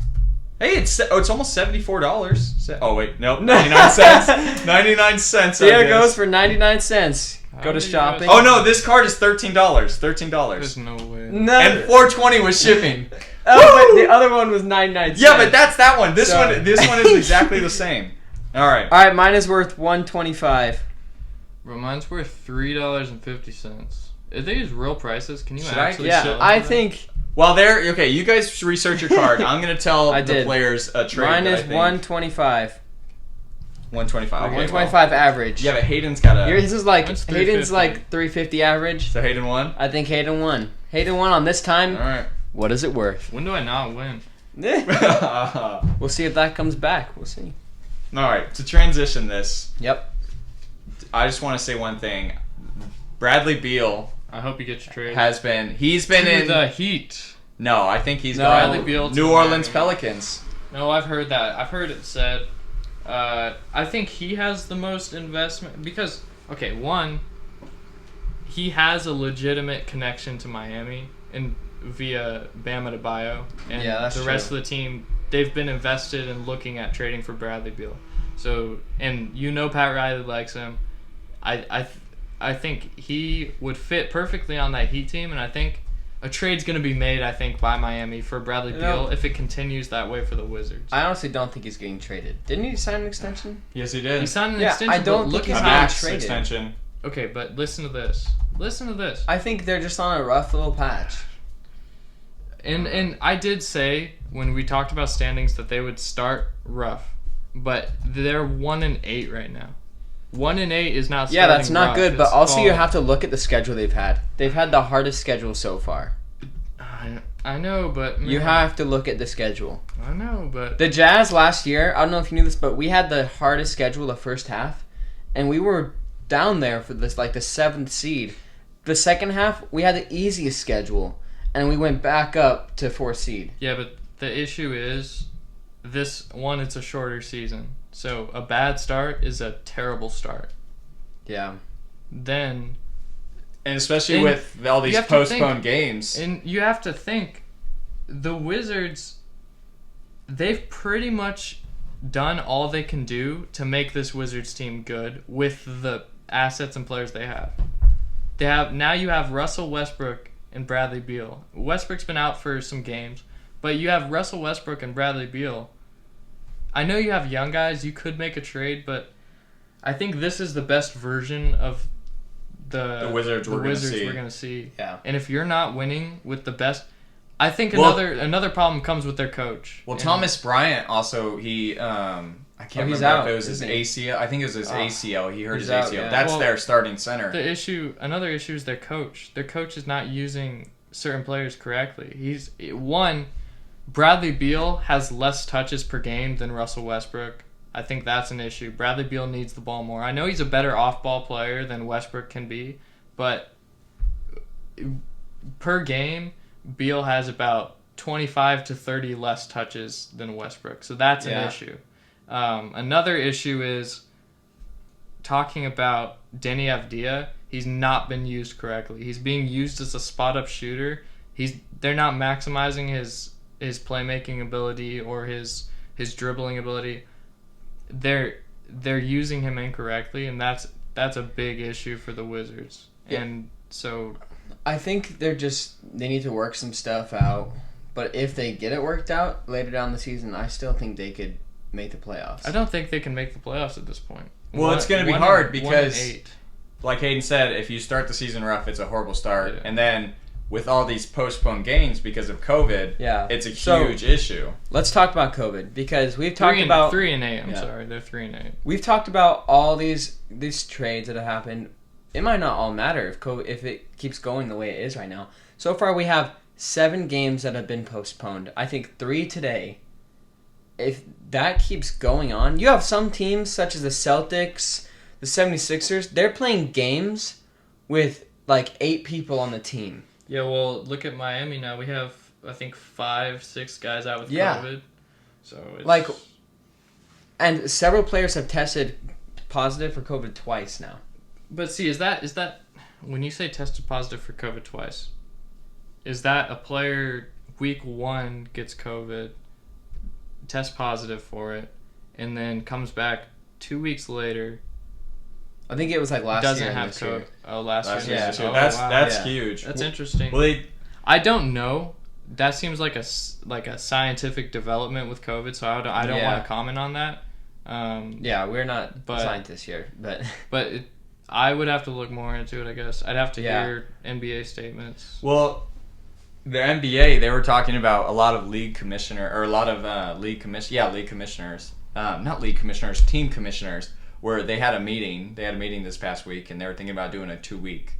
Hey, it's almost $74. Oh wait, nope, 99 cents. 99 cents. I Here it guess. goes for 99 cents. How Go to do you shopping. guys- Oh no, this card is $13. $13. There's no way. No. And $4.20 was shipping. Oh, but the other one was 99 cents. Yeah, but that's that one. This Sorry. one is exactly the same. All right. All right, mine is worth 125. Bro, mine's worth $3.50. Are these real prices? Can you Should I- actually Yeah, sell I for that? think Well, there. Okay, you guys research your card. I'm gonna tell I the did. players a trade. mine that I is think. 125. 125. Okay, 125 average. well. Yeah, but Hayden's got a. Yours is like Mine's Hayden's 350. like 350 average. So Hayden won. I think Hayden won. Hayden won on this time. All right. What is it worth? When do I not win? We'll see if that comes back. We'll see. All right. To transition this, Yep. I just want to say one thing. Bradley Beal I hope you get your trade. he's been To in the Heat. No, I think he's No. going Bradley Beal to New Orleans Miami. Pelicans. No, I've heard that. I've heard it said. I think he has the most investment because, okay, one, he has a legitimate connection to Miami and via Bam Adebayo, and Yeah, that's the rest true. of the team, they've been invested in looking at trading for Bradley Beal. So, and you know Pat Riley likes him. I think he would fit perfectly on that Heat team, and I think a trade's going to be made, I think, by Miami for Bradley You Beal know- if it continues that way for the Wizards. I honestly don't think he's getting traded. Didn't he sign an extension? Yes, he did. He signed an Yeah, extension, I don't but look think at he's a how... getting max traded. extension. Okay, but listen to this. Listen to this. I think they're just on a rough little patch. And I did say when we talked about standings that they would start rough, but they're 1-8 right now. 1-8 is not. Yeah, that's starting not rough. good, but It's also you all- have to look at the schedule they've had. They've had the hardest schedule so far. I know, but You man, have to look at the schedule. I know, but The Jazz last year, I don't know if you knew this, but we had the hardest schedule the first half, and we were down there for this, like the 7th seed. The second half, we had the easiest schedule, and we went back up to 4th seed. yeah, but the issue is it's a shorter season. So a bad start is a terrible start. Yeah. Then And especially with all these postponed games. And you have to think, the Wizards, they've pretty much done all they can do to make this Wizards team good with the assets and players they have. Now you have Russell Westbrook and Bradley Beal. Westbrook's been out for some games, but you have Russell Westbrook and Bradley Beal. I know you have young guys, you could make a trade, but I think this is the best version of the Wizards we're going to see. Yeah. And if you're not winning with the best, I think another problem comes with their coach. Well, Thomas Bryant also, he I can't remember if it was his ACL. I think it was his ACL. He hurt his ACL. Out, yeah. That's their starting center. Another issue is their coach. Their coach is not using certain players correctly. Bradley Beal has less touches per game than Russell Westbrook. I think that's an issue. Bradley Beal needs the ball more. I know he's a better off-ball player than Westbrook can be, but per game, Beal has about 25 to 30 less touches than Westbrook. So that's an issue. Another issue is talking about Denny Avdija. He's not been used correctly. He's being used as a spot-up shooter. They're not maximizing his playmaking ability or his dribbling ability. They're using him incorrectly, and that's a big issue for the Wizards. Yeah. And so I think they need to work some stuff out. But if they get it worked out later down the season, I still think they could make the playoffs. I don't think they can make the playoffs at this point. Well, it's going to be hard because, like Hayden said, if you start the season rough, it's a horrible start. Yeah. And then with all these postponed games because of COVID, it's a huge issue. Let's talk about COVID because we've talked about 3 and 8. I'm sorry, they're 3 and 8. We've talked about all these trades that have happened. It might not all matter if it keeps going the way it is right now. So far, we have 7 games that have been postponed. I think 3 today. If that keeps going on, you have some teams such as the Celtics, the 76ers, they're playing games with like 8 people on the team. Yeah, well, look at Miami now. We have, I think, 5-6 guys out with COVID. So it's and several players have tested positive for COVID twice now. But see, is that when you say tested positive for COVID twice, is that a player week 1 gets COVID, tests positive for it, and then comes back 2 weeks later? I think it was like last doesn't year. Have COVID. Oh, last year. Yeah. That's huge. That's interesting. Well, I don't know. That seems like a scientific development with COVID, so I don't want to comment on that. We're not scientists here, but I would have to look more into it. I guess I'd have to hear NBA statements. Well, the NBA, they were talking about a lot of league commissioners, team commissioners, where they had a meeting. They had a meeting this past week, and they were thinking about doing a 2-week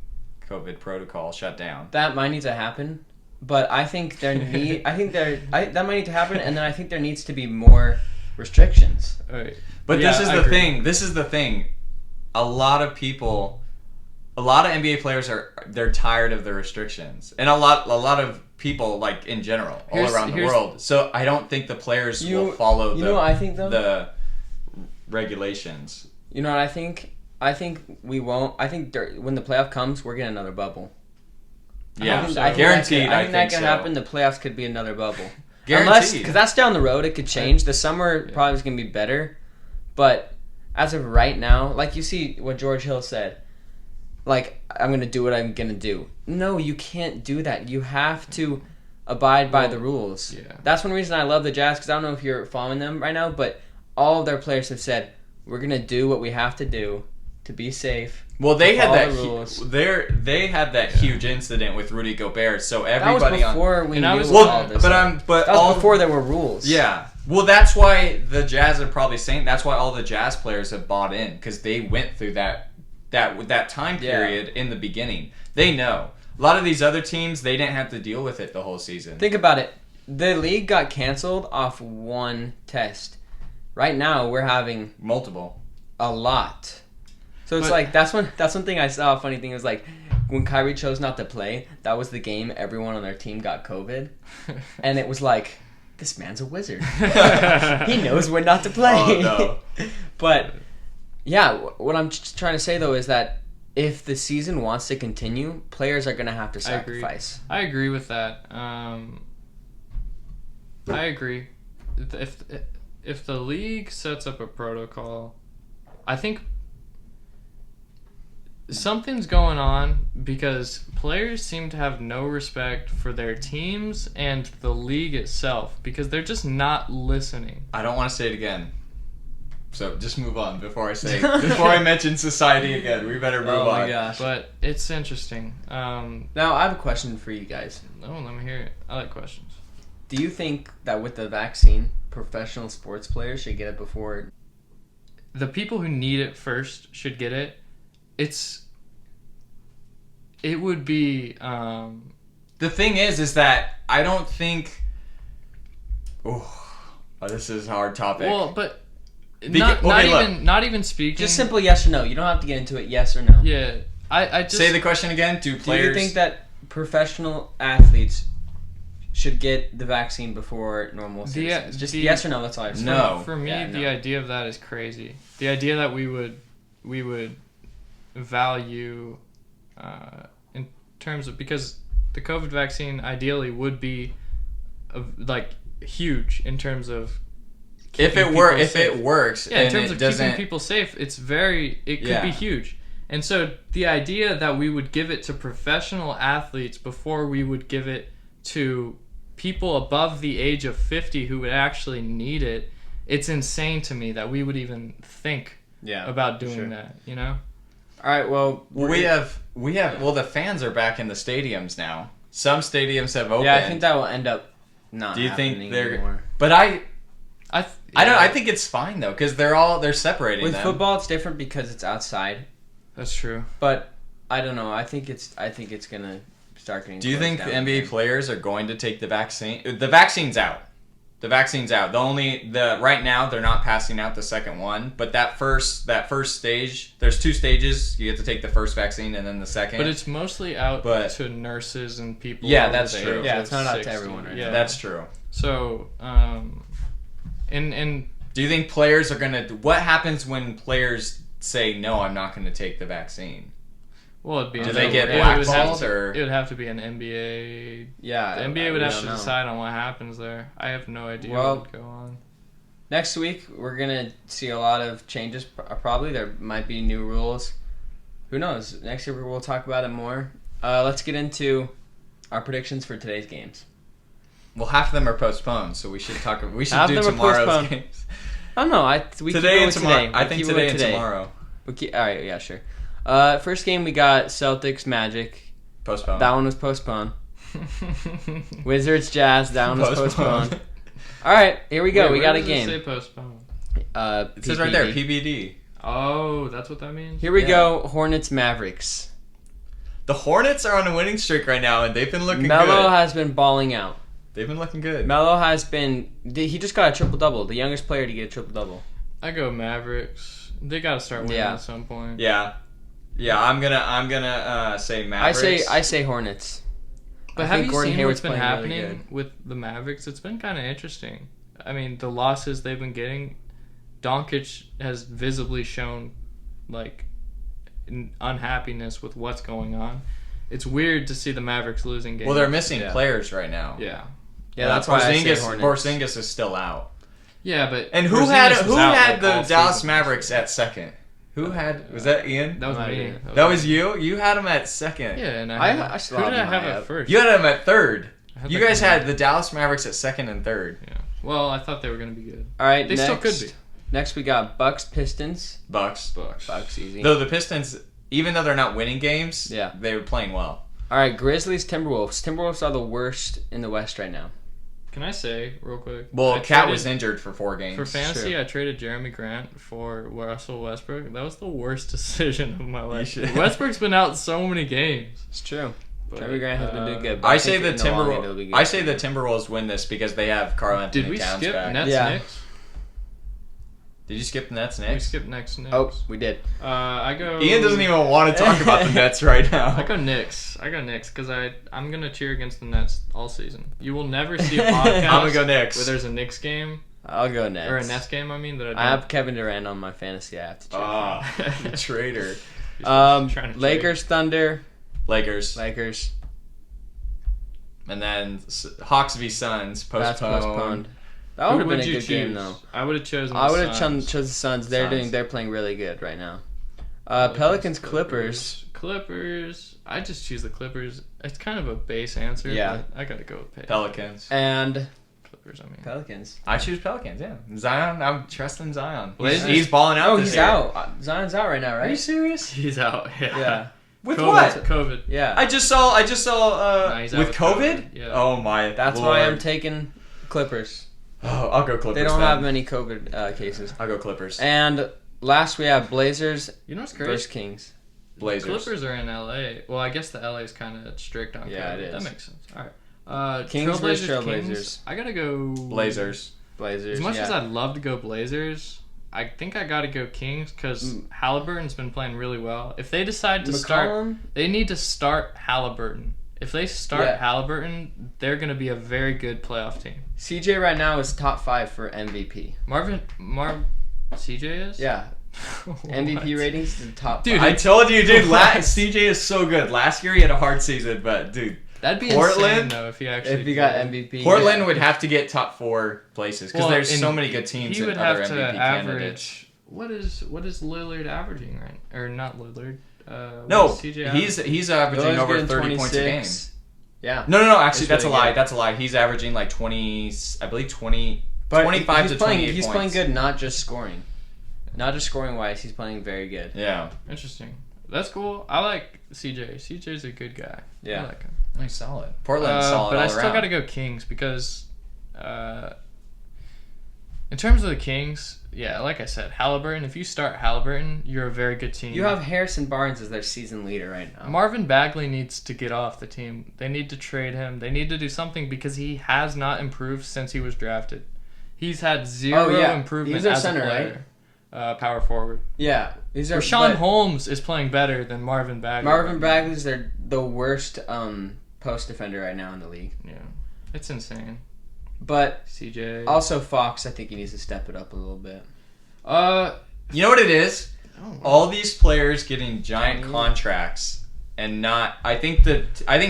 COVID protocol shutdown. That might need to happen, but I think that might need to happen, and then I think there needs to be more restrictions. Right. But this is the thing. This is the thing. A lot of NBA players they're tired of the restrictions, and a lot of people, like in general, all around the world. So I don't think the players will follow the regulations. You know what I think? I think we won't. I think when the playoff comes, we're getting another bubble. Yeah, guaranteed. I think that can happen. The playoffs could be another bubble. Guaranteed. Because that's down the road. It could change. The summer probably is going to be better. But as of right now, like you see what George Hill said, like, I'm going to do what I'm going to do. No, you can't do that. You have to abide by the rules. Yeah. That's one reason I love the Jazz, because I don't know if you're following them right now, but all of their players have said, we're going to do what we have to do to be safe. Well, they had that. They had that huge incident with Rudy Gobert, so everybody that was before we knew all this. That was before there were rules. Yeah. Well, that's why the Jazz are probably saying. That's why all the Jazz players have bought in, because they went through that time period in the beginning. They know. A lot of these other teams, they didn't have to deal with it the whole season. Think about it. the league got canceled off one test. Right now, we're having multiple. A lot. So it's like that's one thing I saw. A funny thing was like when Kyrie chose not to play. That was the game everyone on their team got COVID, and it was like this man's a wizard. He knows when not to play. Oh no! But yeah, what I'm trying to say though is that if the season wants to continue, players are going to have to sacrifice. I agree with that. I agree. If the league sets up a protocol, I think something's going on because players seem to have no respect for their teams and the league itself because they're just not listening. I don't want to say it again. So just move on before I mention society again. We better move on. Oh my gosh. But it's interesting. Now I have a question for you guys. Oh, let me hear it. I like questions. Do you think that with the vaccine, professional sports players should get it before? The people who need it first should get it. It would be. The thing is that I don't think. Oh, this is a hard topic. Well, but. Not even speaking. Just simple yes or no. You don't have to get into it. Yes or no. Yeah, I just say the question again. Do players? Do you think that professional athletes should get the vaccine before normal citizens? Just yes or no. That's all I have to say. No. For me, the idea of that is crazy. The idea that we would value in terms of because the COVID vaccine ideally would be like huge in terms of. If it works, yeah, in terms of keeping people safe, it could be huge. And so the idea that we would give it to professional athletes before we would give it to people above the age of 50 who would actually need it, it's insane to me that we would even think about doing that, you know? All right, well, the fans are back in the stadiums now. Some stadiums have opened. Yeah, I think that will end up not. Do you think they're anymore. But I don't. I think it's fine though because they're separating with them. football. It's different because it's outside. That's true. But I don't know. I think it's gonna start getting. Do you think the NBA players are going to take the vaccine? The vaccine's out. The vaccine's out. Right now they're not passing out the second one. But that first stage, there's 2 stages. You get to take the first vaccine and then the second. But it's mostly out to nurses and people. Yeah, that's true. Yeah, it's not out to everyone right now. That's true. So. And do you think players are gonna? What happens when players say no? I'm not going to take the vaccine. Well, it'd be. Do they get blackballed or? It would have to be an NBA. Yeah, the NBA would have to decide on what happens there. I have no idea what would go on. Next week we're gonna see a lot of changes. Probably there might be new rules. Who knows? Next year we'll talk about it more. Let's get into our predictions for today's games. Well, half of them are postponed, so we should talk. We should do tomorrow's games. I don't know. Today and tomorrow. I think today and tomorrow. All right. Yeah. Sure. First game we got Celtics Magic. Postponed. That one was postponed. Wizards Jazz. That one was postponed. All right. Here we go. We got a game. Where does it say postponed? It says right there. PBD. Oh, that's what that means. Here we go. Hornets Mavericks. The Hornets are on a winning streak right now, and they've been looking good. Melo has been balling out. They've been looking good. Melo has been. He just got a triple-double. The youngest player to get a triple-double. I go Mavericks. They got to start winning at some point. Yeah. I'm gonna say Mavericks. I say Hornets. But have you seen what's been happening with the Mavericks? It's been kind of interesting. I mean, the losses they've been getting, Doncic has visibly shown like unhappiness with what's going on. It's weird to see the Mavericks losing games. Well, they're missing players right now. Yeah. Yeah, that's why I say Hornets. Porzingis is still out. Yeah, but and who had the Dallas Mavericks at second? Who had was that Ian? That was me. That was you. You had them at second. Yeah, and I who did I have at first? You had them at third. You guys had the Dallas Mavericks at second and third. Yeah. Well, I thought they were going to be good. All right, they still could be. Next, we got Bucks Pistons. Bucks easy. Though the Pistons, even though they're not winning games, they were playing well. All right, Grizzlies Timberwolves. Timberwolves are the worst in the West right now. Can I say real quick? Well, Cat was injured for 4 games. For fantasy, I traded Jeremy Grant for Russell Westbrook. That was the worst decision of my life. Westbrook's been out so many games. It's true. But, Trevor Grant has been doing good. But I say think the in long end it'll be good. I say the Timberwolves win this because they have Karl Anthony Did we Towns skip back. Nets Yeah. Knicks? Did you skip the Nets We Knicks? skipped Knicks. Oh, we did. I go. Ian doesn't even want to talk about the Nets right now. I go Knicks because I'm gonna cheer against the Nets all season. You will never see a podcast I'm gonna go Knicks. where there's a Knicks game I'll go Nets. or a Nets game. I mean that I don't. I have Kevin Durant on my fantasy. I have to check. Ah, the traitor. Trying to trade. Lakers, Thunder, Lakers. Lakers. And then Hawks v Suns. That's Postponed. postponed. That Who would have been would a you good game choose? though. I would have chosen. I would the have Suns. chosen the Suns. They're playing really good right now. Pelicans, Clippers. Clippers. I just choose the Clippers. It's kind of a base answer. Yeah. But I gotta go with Pelicans. And Clippers. I mean. Pelicans. I choose Pelicans, yeah. Zion, I'm trusting Zion. Blazers? He's balling out Oh, this he's year. out. Zion's out right now, right? Are you serious? He's out. Yeah. Yeah. With COVID, what? COVID. Yeah. I just saw Nah, he's out with with COVID? COVID, yeah. Oh my That's Lord. why I'm taking Clippers. Oh, I'll go Clippers. They don't then. have many COVID cases. I'll go Clippers. And last we have Blazers You know what's versus crazy? Kings. Blazers. Clippers are in LA. Well, I guess the LA is kind of strict on Yeah, COVID. it is. That makes sense. All right. Kings versus Trailblazers, Trailblazers. Kings. I gotta go Blazers. Blazers. As much yeah. as I'd love to go Blazers, I think I gotta go Kings because Halliburton's been playing really well. If they decide to start, McCollum? they need to start Halliburton. If they start Yeah. Halliburton, they're gonna be a very good playoff team. CJ right now is top 5 for MVP. CJ is? Yeah. MVP What? ratings the top Dude, 5. I told you, dude. CJ is so good. Last year he had a hard season, but dude, That'd be Portland, insane though if he actually. if he got played. MVP. Portland yeah. would have to get top 4 places because Well, there's and so many good teams He and would other have to MVP candidates. average. What is Lillard averaging right? Or not Lillard? No, what is CJ he's averaging Lillard's over getting 30 points a game. 26. Yeah. No. Actually, It's that's really a lie. good. That's a lie. He's averaging like 20. I believe 20. But 25 he's to playing, 28 He's points. playing good, not just scoring. Not just scoring wise, he's playing very good. Yeah. Interesting. That's cool. I like CJ. CJ's a good guy. Yeah. I like him. Nice, solid. Portland's solid But all I still around. got to go Kings because, in terms of the Kings, yeah, like I said, Halliburton. If you start Halliburton, you're a very good team. You have Harrison Barnes as their season leader right now. Marvin Bagley needs to get off the team. They need to trade him. They need to do something because he has not improved since he was drafted. He's had zero improvement He's our as center, a player. Power forward. Yeah. These are Rashawn Holmes is playing better than Marvin Bagley. Marvin Bagley's the worst post defender right now in the league. Yeah, it's insane. But CJ. also Fox, I think he needs to step it up a little bit. You know what it is? Oh, All these players getting giant Yeah. contracts and not. I think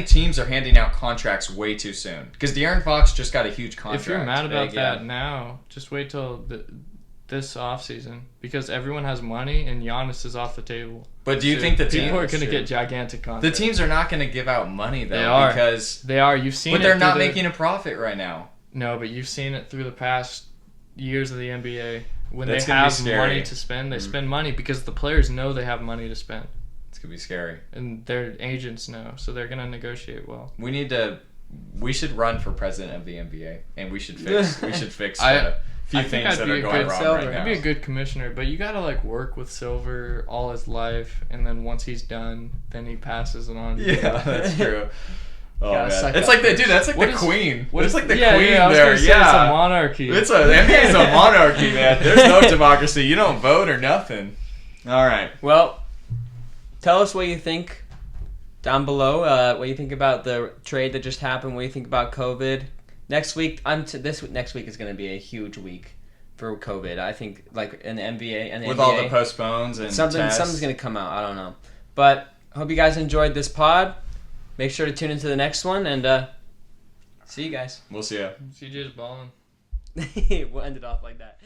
teams are handing out contracts way too soon because De'Aaron Fox just got a huge contract. if you're mad about big, that yeah. now, just wait till this offseason because everyone has money and Giannis is off the table. But do you So think the people team? are going to true. get gigantic contracts? The teams are not going to give out money though They are. because. They are. You've seen. But it they're through not the- making a profit right now. No, but you've seen it through the past years of the NBA. When That's they gonna be have scary. money to spend, they spend money because the players know they have money to spend. It's gonna be scary. And their agents know, so they're going to negotiate well. We should run for president of the NBA, and we should fix I- a few I think things I'd that be are a going good wrong Silver. right now. I'd be a good commissioner, but you got to like work with Silver all his life, and then once he's done, then he passes it on. Yeah, that's true. Oh Gotta man, suck it's up like the first. dude. That's like What the is- queen. What It's is like the yeah, queen yeah, I was there. gonna say Yeah, it's a monarchy. the NBA is a monarchy, man. There's no democracy. You don't vote or nothing. All right. Well, tell us what you think down below. What you think about the trade that just happened. What you think about COVID. Next week, next week is going to be a huge week for COVID. I think, like in the NBA and the With NBA, all the postpones and tests. something's going to come out. I don't know, but hope you guys enjoyed this pod. Make sure to tune into the next one and see you guys. We'll see ya. CJ's balling. We'll end it off like that.